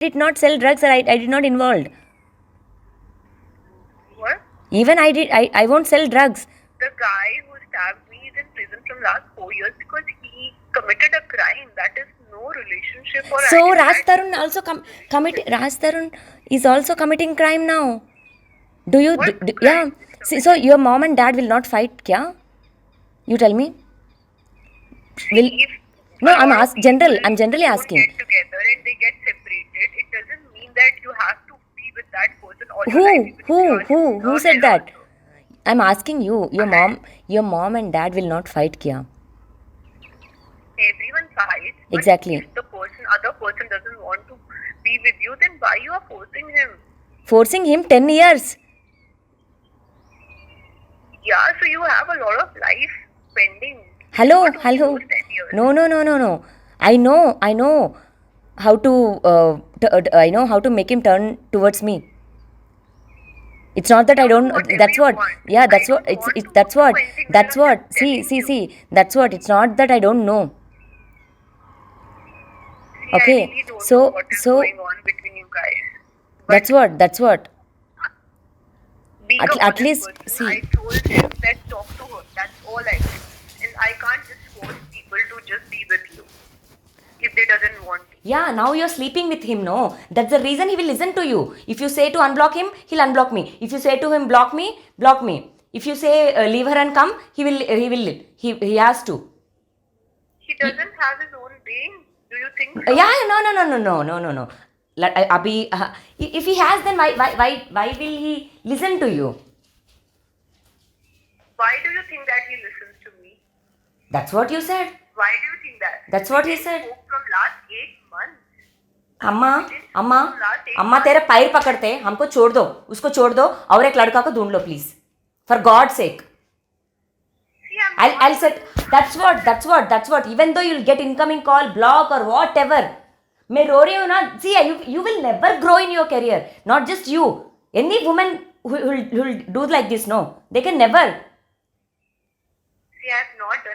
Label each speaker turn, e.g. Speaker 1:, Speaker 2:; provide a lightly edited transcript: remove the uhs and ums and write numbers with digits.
Speaker 1: did not sell drugs, or I did not involved.
Speaker 2: What?
Speaker 1: Even I won't sell drugs.
Speaker 2: The guy who stabbed me is in prison from last 4 years because he committed a crime. That is no relationship or
Speaker 1: So
Speaker 2: I
Speaker 1: Raj
Speaker 2: had
Speaker 1: Tarun also Raj Tarun is also committing crime now. Do you?
Speaker 2: What
Speaker 1: Yeah.
Speaker 2: crime is
Speaker 1: See, so your mom and dad will not fight, kya? You tell me. Will
Speaker 2: See, if
Speaker 1: no?
Speaker 2: a
Speaker 1: I'm
Speaker 2: lot of
Speaker 1: general.
Speaker 2: people
Speaker 1: I'm generally
Speaker 2: don't
Speaker 1: asking.
Speaker 2: get together and they get separated, it doesn't mean that you have to be with that person all your life.
Speaker 1: Who?
Speaker 2: Even if you
Speaker 1: Who?
Speaker 2: are
Speaker 1: Who? Who said
Speaker 2: hell
Speaker 1: that?
Speaker 2: also.
Speaker 1: I'm asking you. Your mom and dad will not fight, kya?
Speaker 2: Everyone fights, but
Speaker 1: Exactly.
Speaker 2: if the other person doesn't want to be with you, then why you are forcing him?
Speaker 1: Forcing him 10 years.
Speaker 2: Yeah, so you have a lot of life pending.
Speaker 1: Hello,
Speaker 2: Not only
Speaker 1: hello.
Speaker 2: those 10 years.
Speaker 1: No. I know how to. I know how to make him turn towards me. It's not that I
Speaker 2: You do
Speaker 1: don't.
Speaker 2: whatever
Speaker 1: That's
Speaker 2: you
Speaker 1: what.
Speaker 2: want.
Speaker 1: Yeah,
Speaker 2: I
Speaker 1: that's what.
Speaker 2: don't want to
Speaker 1: That's
Speaker 2: do
Speaker 1: what.
Speaker 2: anything with you.
Speaker 1: That's
Speaker 2: I'm just
Speaker 1: what.
Speaker 2: telling you.
Speaker 1: See. That's what. It's not that I don't know.
Speaker 2: See, I
Speaker 1: Okay.
Speaker 2: really don't know
Speaker 1: So
Speaker 2: what is
Speaker 1: so
Speaker 2: going on between you guys. But
Speaker 1: that's what.
Speaker 2: being
Speaker 1: At,
Speaker 2: a
Speaker 1: at
Speaker 2: honest
Speaker 1: least
Speaker 2: person,
Speaker 1: see.
Speaker 2: I told him that talk to her. That's all I did. And I can't just force people to just be with you if they doesn't want to.
Speaker 1: Yeah, now you're sleeping with him, no? That's the reason he will listen to you. If you say to unblock him, he'll unblock me. If you say to him, block me, block me. If you say leave her and come, he has to.
Speaker 2: He doesn't have his own brain. Do you think so?
Speaker 1: Yeah, no. Abhi, if he has, then why will he listen to you?
Speaker 2: Why do you think that he listens to me?
Speaker 1: That's what you said.
Speaker 2: Why do you think that?
Speaker 1: That's what
Speaker 2: We
Speaker 1: he
Speaker 2: didn't
Speaker 1: said.
Speaker 2: spoke from last 8 months.
Speaker 1: अम्मा तेरे पैर पकड़ते हमको छोड़ दो उसको छोड़ दो और एक लड़का को ढूंढ लो please for God sake
Speaker 2: See, I'm
Speaker 1: I'll set. That's what. Even though you'll get incoming call, block or whatever. मैं रो रही हूँ ना. See, you will never grow in your career. Not just you. Any woman who will do like this, no, they can never.
Speaker 2: See, I have not done